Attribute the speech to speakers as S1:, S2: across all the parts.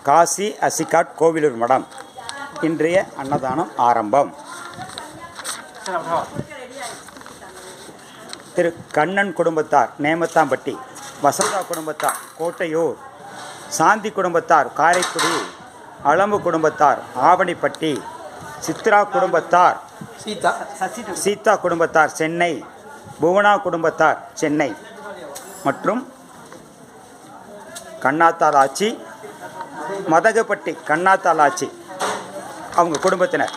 S1: காசி அசிகாட் கோவிலூர் மடம் இன்றைய அன்னதானம் ஆரம்பம். திரு கண்ணன் குடும்பத்தார் நேமத்தாம்பட்டி, வசந்தா குடும்பத்தார் கோட்டையூர், சாந்தி குடும்பத்தார் காரைக்குடி, அளம்பு குடும்பத்தார் ஆவணிப்பட்டி, சித்ரா குடும்பத்தார் சீதா குடும்பத்தார் சென்னை, புவனா குடும்பத்தார் சென்னை மற்றும் கண்ணாத்தால் ஆச்சி, மதகப்பட்டி கண்ணாத்தால் ஆச்சி அவங்க குடும்பத்தினர்,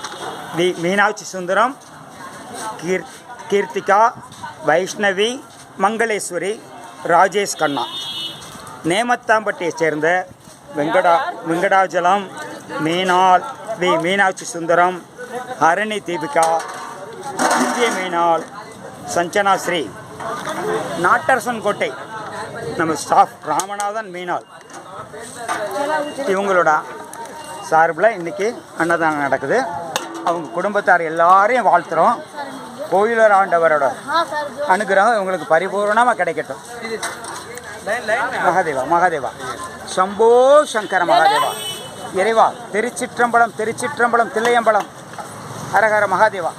S1: மீனாட்சி சுந்தரம், கீர்த்திகா, வைஷ்ணவி, மங்களேஸ்வரி, ராஜேஷ் கண்ணா. நேமத்தாம்பட்டியை சேர்ந்த வெங்கடாஜலம், மீனாள், மீனாட்சி சுந்தரம், ஹரணி தீபிகா, விஜய மீனாள், சஞ்சனா ஸ்ரீ. நாட்டரசன் கோட்டை நம்ம ஸ்டாஃப் ராமநாதன் மீனாள் இவங்களோட சார்பில் இன்றைக்கி அன்னதானம் நடக்குது. அவங்க குடும்பத்தார் எல்லாரையும் வாழ்த்துறோம். கோயிலூர் ஆண்டவரோட அனுகிரகம் இவங்களுக்கு பரிபூர்ணமாக கிடைக்கட்டும். மகாதேவா மகாதேவா சம்போ சங்கர மகாதேவா. இறைவா திருச்சிற்றம்பலம் திருச்சிற்றம்பலம் தில்லையம்பலம் ஹரஹர மகாதேவா.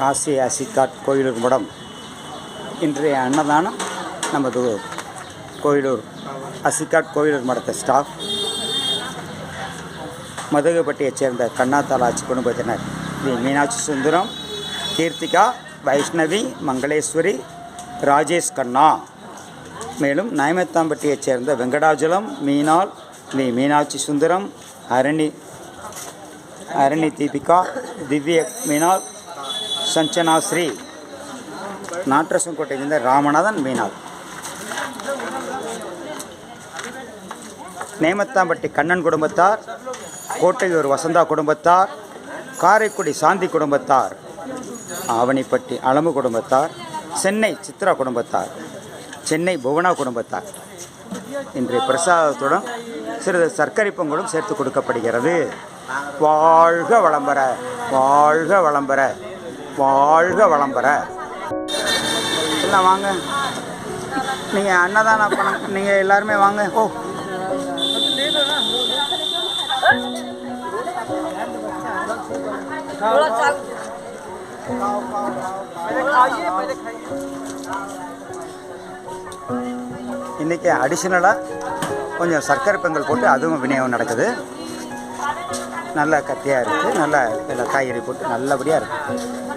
S1: காசி அசிகாட் கோயிலூர் மடம் இன்றைய அன்னதானம் நமது கோயிலூர் அசிகாட் கோயிலூர் மடத்தை ஸ்டாஃப், மதகுப்பட்டியைச் சேர்ந்த கண்ணாத்தால் ஆச்சி குடும்பத்தினர் மீனாட்சி சுந்தரம், கீர்த்திகா, வைஷ்ணவி, மங்களேஸ்வரி, ராஜேஷ் கண்ணா. மேலும் நேமத்தாம்பட்டியைச் சேர்ந்த வெங்கடாஜலம், மீனாள், மீனாட்சி சுந்தரம், ஹரணி தீபிகா, திவ்ய மீனாள், சஞ்சனா ஸ்ரீ. நாட்டரசன் கோட்டையை சேர்ந்த ராமநாதன் மீனாள். நேமத்தாம்பட்டி கண்ணன் குடும்பத்தார், கோட்டையூர் வசந்தா குடும்பத்தார், காரைக்குடி சாந்தி குடும்பத்தார், ஆவணிப்பட்டி அளம்பு குடும்பத்தார், சென்னை சித்ரா குடும்பத்தார், சென்னை புவனா குடும்பத்தார். இன்றைய பிரசாதத்துடன் சிறிது சர்க்கரை பொங்கலும் சேர்த்து கொடுக்கப்படுகிறது. வாழ்க வளம்பெற, வாழ்க வளம்பெற, வாழ்க வளம்பெற. எல்லாம் வாங்க, நீங்கள் அன்னதானம் பண்ண, நீங்கள் எல்லாருமே வாங்க. ஓ இன்றைக்கி அடிஷ்னலாக கொஞ்சம் சர்க்கரை பொங்கல் போட்டு அதுவும் விநியோகம் நடக்குது. நல்ல கத்தியாக இருக்குது, நல்ல காய்கறி போட்டு நல்லபடியாக இருக்குது.